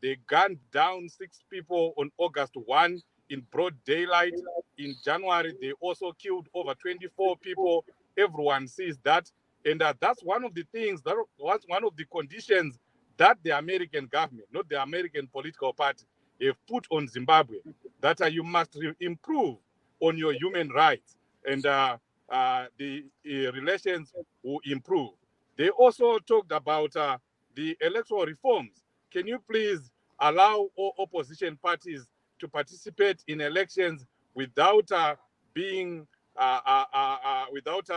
They gunned down 6 people on August 1 in broad daylight. In January, they also killed over 24 people. Everyone sees that. And that's one of the things, that was one of the conditions that the American government, not the American political party, have put on Zimbabwe, that you must improve on your human rights, and the relations will improve. They also talked about the electoral reforms. Can you please allow all opposition parties to participate in elections without being without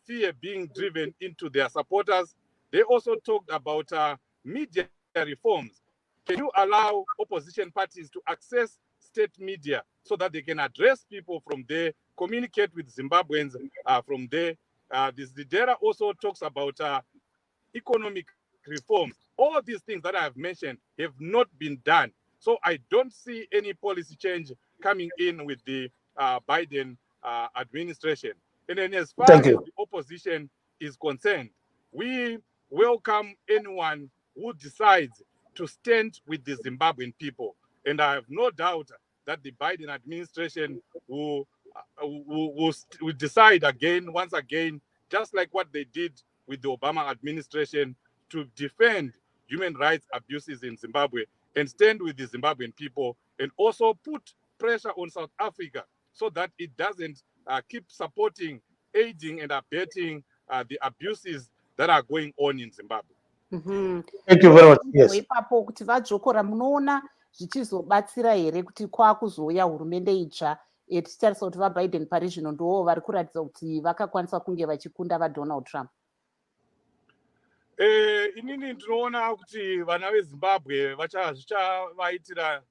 fear being driven into their supporters? They also talked about media reforms. Can you allow opposition parties to access state media so that they can address people from there, communicate with Zimbabweans from there? The data also talks about economic reforms. All these things that I have mentioned have not been done. So I don't see any policy change coming in with the Biden administration. And then as far as the opposition is concerned, we welcome anyone who decides to stand with the Zimbabwean people. And I have no doubt that the Biden administration will decide again, once again, just like what they did with the Obama administration, to defend human rights abuses in Zimbabwe and stand with the Zimbabwean people, and also put pressure on South Africa so that it doesn't keep supporting, aiding and abetting the abuses that are going on in Zimbabwe. Thank you very much. Yes. Ipapo kuti vadzokora munoona zvichizobatsira here kuti kwakuzouya hurumende itsva tichitarisa kuti vaBiden pari zvino ndivo vari kuratidza kuti vakakwanisa kunge vachikunda vaDonald Trump? Inini ndinoona kuti vana veZimbabwe zvichavaitira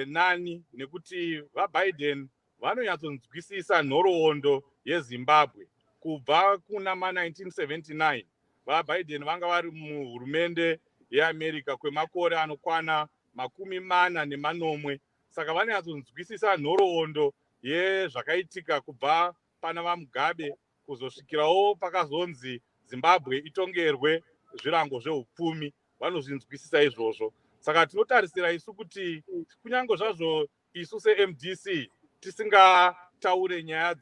nani, nekuti vaBiden vanonyatsonzwisisa nhoroondo yeZimbabwe. Kubva kuna ma1979 vaBiden vanga vari muhurumende yeAmerica kwemakore anokwana 40. Saka vanonyatsonzwisisa nhoroondo yezvakaitika kubva pana vaMugabe kuzosvikirawo pakazonzi Zimbabwe itongerwe zvirango zveupfumi. Vanozvinzwisisa izvozvo. saka tinotarisira isu kuti kunyange zvazvo isu seMDC tisingataure nyaya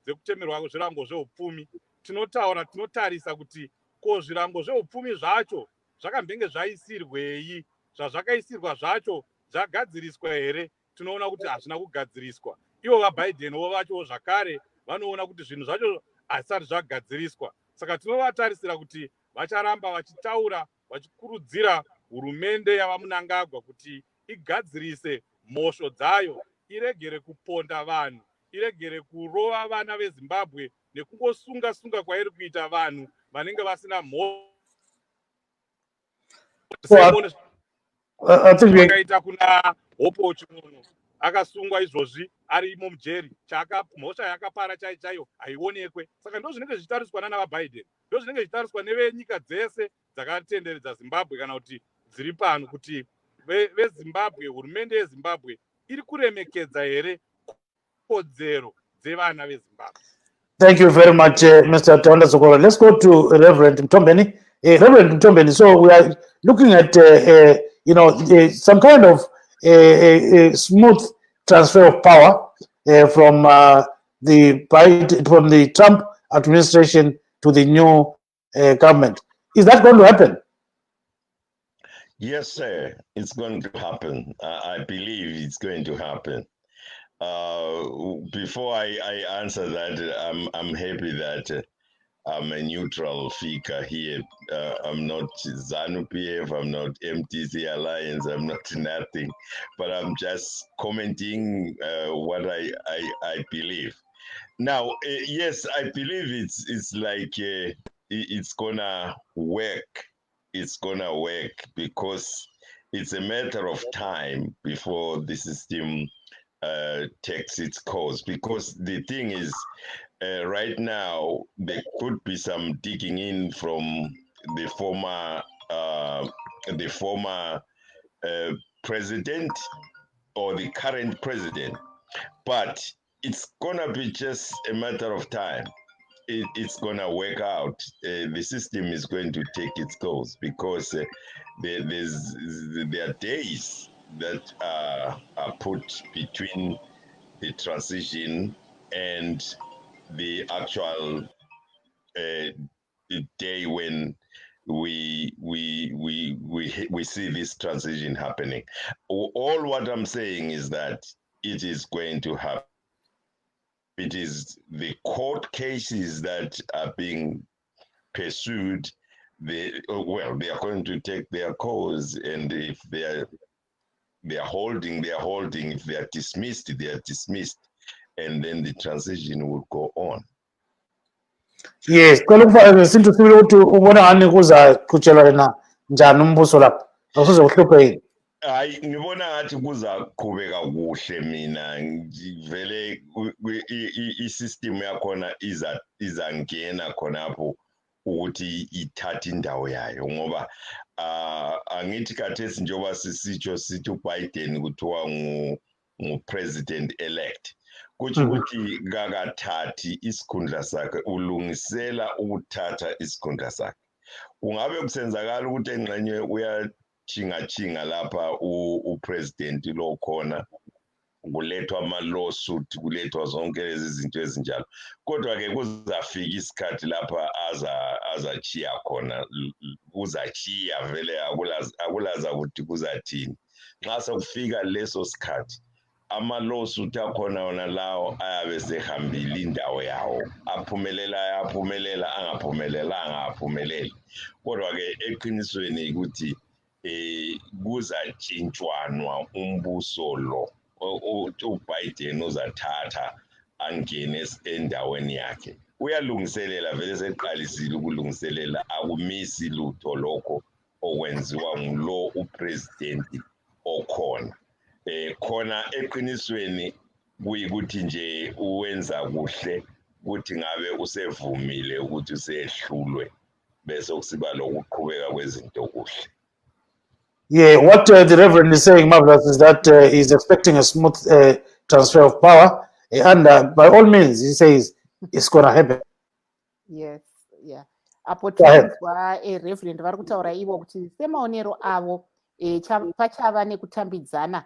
dzekutemerwa zvirango zveupfumi, tinotarisa kuti ko zvirango zveupfumi zvacho zvakambenge zvaisirwei, zvazvakaisirwa zvacho zvagadziriswa here? Tinoona kuti hazvina kugadziriswa. Ivo vaBidenwo vacho zvakare vanoona kuti zvinhu zvacho hazvisati zvagadziriswa. Saka tinovatarisira kuti vacharamba vachitaura vachikurudzira hurumende yavaMunangagwa kuti igadzirise mhosvo dzayo, iregere kuponda vanhu, iregere kurova vana veZimbabwe nekungosunga kwairi kuita vanhu vanenge vasina mhosvo. Akaita kuna Hopo Chimuno akasungwa izvozvi arimo mujeri, mhosva yakapara chaiyo haionekwe. Saka ndo zvinenge zvichitariswa nana vaBiden, ndo zvinenge zvichitariswa nevenyika dzese dzakatenderedza Zimbabwe kana kuti dziri pano, kuti veZimbabwe, hurumende yeZimbabwe iri kuremekedza here kodzero dzevana veZimbabwe. Thank you very much, Mr. Taunda Sokolo. Let's go to Reverend Mtombeni. Reverend Mtombeni, so we are looking at some kind of smooth transfer of power from the Trump administration to the new government. Is that going to happen? Yes, sir. It's going to happen. I believe it's going to happen. Before I answer that, I'm happy that I'm a neutral figure here. I'm not ZANU-PF, I'm not MTC Alliance, I'm not nothing, but I'm just commenting what I believe. Now, yes, I believe it's like it's gonna work. It's gonna work because it's a matter of time before the system takes its course. Because the thing is, right now there could be some digging in from the former president or the current president, but it's gonna be just a matter of time. It's gonna work out. The system is going to take its course because there are days that are put between the transition and the actual day when we see this transition happening. All what I'm saying is that it is going to happen. It is the court cases that are being pursued. They are going to take their course, and if they are holding. If they are dismissed, they are dismissed, and then the transition will go on. Yes, sintusibile ukuthi ubona ngani kuzakutshelwa njani umbuso lapha akuze uhluphe yini. Hayi, ngibona ngathi kuzaqhubeka kuhle. Mina vele i-system yakhona izangena khonapho ukuthi ithathe indawo yayo, ngoba angithi khathesi njengoba sisitsho sithi uBiden kuthiwa ngu-president elect, kutsho ukuthi kakathathi isikhundla sakhe, ulungisela ukuthatha isikhundla sakhe. Kungabe kusenzakala ukuthi engxenye uyachinga lapha upresident lo khona, kulethwa ama-lawsuit, kulethwa zonke lezi zinto ezinjalo, kodwa-ke kuzafika isikhathi lapha azachiya khona, kuzachiya vele, akulaza ukuthi kuzathini. Nxa sekufika leso sikhathi, ama-lawsuit akhona wona lawo ayabe sehambile indawo yawo, aphumelelayo aphumelela, angaphumelelanga aphumelele. Kodwa-ke eqinisweni ukuthi kuzatshintshwanwa umbuso lo, uBiden uzathatha angene endaweni yakhe. Uyalungiselela, vele seqalisile ukulungiselela, akumisi lutho lokho okwenziwa ngulo upresident okhona. Khona eqinisweni kuyikuthi nje uwenza kuhle, ukuthi ngabe usevumile ukuthi usehlulwe, bese kusiba lokuqhubeka kwezinto kuhle. Yeah, what the Reverend is saying, Marvelous, is that he's expecting a smooth transfer of power, and by all means, he says it's going to happen. Yes, yeah. apo Go ahead. tinonzwa Reverend vari kutaura ivo kuti semaonero avo pachava nekutambidzana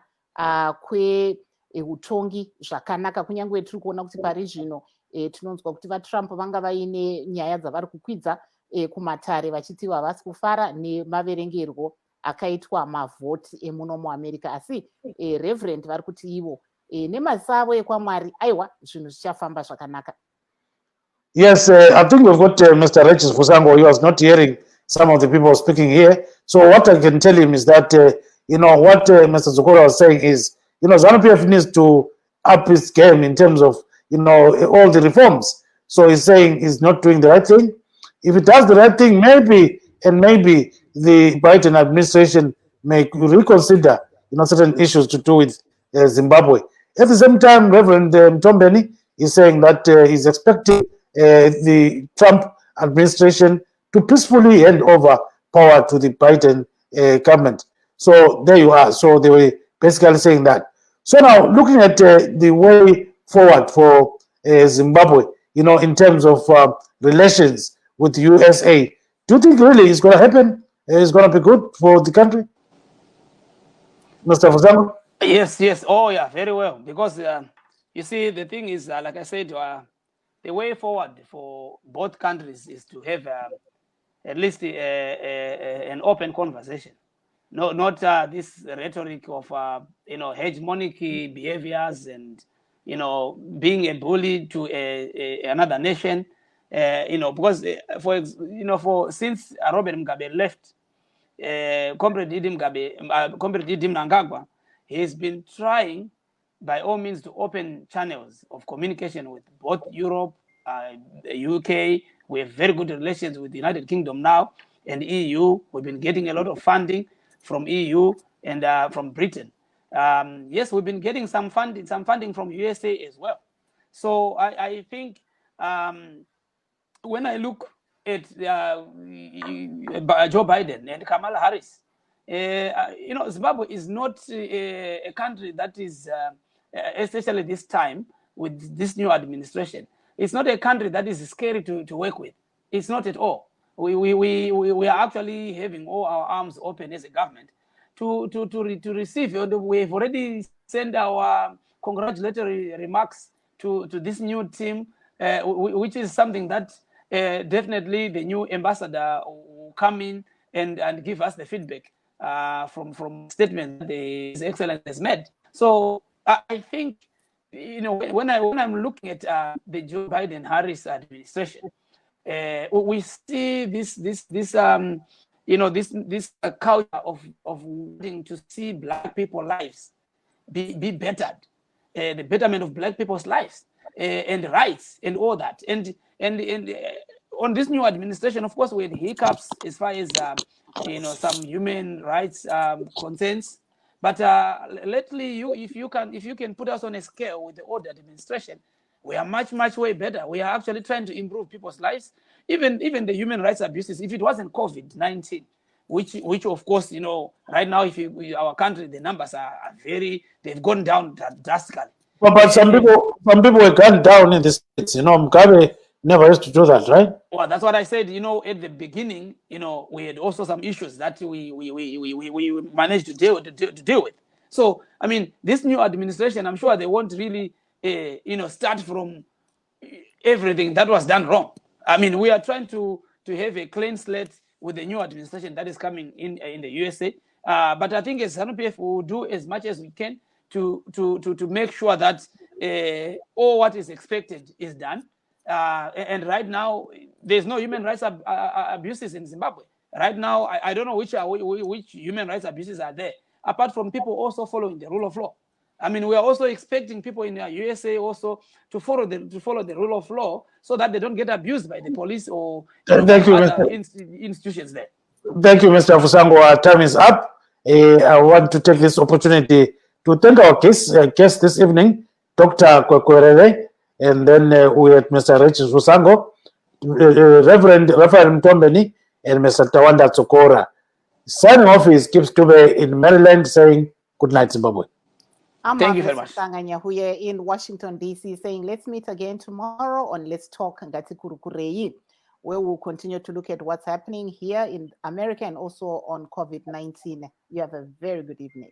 kweutongi zvakanaka, kunyange tiri kuona kuti pari zvino tinonzwa kuti vaTrump vanga vaine nyaya dzavari kukwidza kumatare vachiti havasi kufara nemaverengerwo akaitwa mavhoti emuno muAmerica. Asi Reverend vari kuti ivo nemasavo ekwamwari aiwa zvinhu zvichafamba zvakanaka. Yes, I think we've got Mr. Regis Fusango. He was not hearing some of the people speaking here. So what I can tell him is that, what Mr. Zukora was saying is, ZANU-PF needs to up its game in terms of, all the reforms. So he's saying he's not doing the right thing. If it does the right thing, maybe the Biden administration may reconsider, certain issues to do with Zimbabwe. At the same time, Reverend Mtombeni is saying that he's expecting the Trump administration to peacefully hand over power to the Biden government. So there you are. So they were basically saying that. So now looking at the way forward for Zimbabwe, in terms of relations with the USA, do you think really it's going to happen? It's going to be good for the country? Mr. Fusango? Yes. Oh, yeah, very well. Because you see, the thing is, like I said, the way forward for both countries is to have at least an open conversation. No, not this rhetoric of hegemonic behaviors and being a bully to another nation. Because since Robert Mugabe left, Comrade Didi Mnangagwa, he's been trying by all means to open channels of communication with both Europe, UK. We have very good relations with the United Kingdom now, and EU. We've been getting a lot of funding from EU and from Britain. Yes, we've been getting some funding from USA as well. So I think when I look at Joe Biden and Kamala Harris, Zimbabwe is not a country that is, especially this time with this new administration, it's not a country that is scary to work with. It's not at all. We are actually having all our arms open as a government to receive. We've already sent our congratulatory remarks to this new team, which is something that definitely the new ambassador will come in and give us the feedback from statement that His Excellency has made. So I think, when I'm looking at the Joe Biden-Harris administration, we see this culture of wanting to see Black people's lives be bettered, the betterment of Black people's lives and rights and all that. And on this new administration, of course, we had hiccups as far as some human rights concerns. But lately, if you can put us on a scale with the old administration, we are much way better. We are actually trying to improve people's lives, even the human rights abuses. If it wasn't COVID-19, which of course, right now, our country, the numbers are they've gone down drastically. But some people were gunned down in the States. Mugabe never used to do that, right? Well, that's what I said. At the beginning, we had also some issues that we managed to deal with. So, I mean, this new administration, I'm sure they won't really, start from everything that was done wrong. I mean, we are trying to have a clean slate with the new administration that is coming in the USA. But I think as ZANU-PF will do as much as we can to make sure that all what is expected is done. And right now, there's no human rights abuses in Zimbabwe. Right now, I don't know which human rights abuses are there, apart from people also following the rule of law. I mean, we are also expecting people in the USA also to follow the rule of law so that they don't get abused by the police or other institutions there. Thank you, Mr. Fusango. Our time is up. I want to take this opportunity to thank our guest this evening, Dr. Kwekwerere, and then we had Mr. Regis Fusango, Reverend Raphael Mtombeni, and Mr. Tawanda Tsokora. Signing off is Kip Stube in Maryland saying, good night, Zimbabwe. Thank you very much. Here in Washington, D.C. saying, let's meet again tomorrow on Let's Talk Ngati Kurukurei. where we'll continue to look at what's happening here in America and also on COVID-19. You have a very good evening.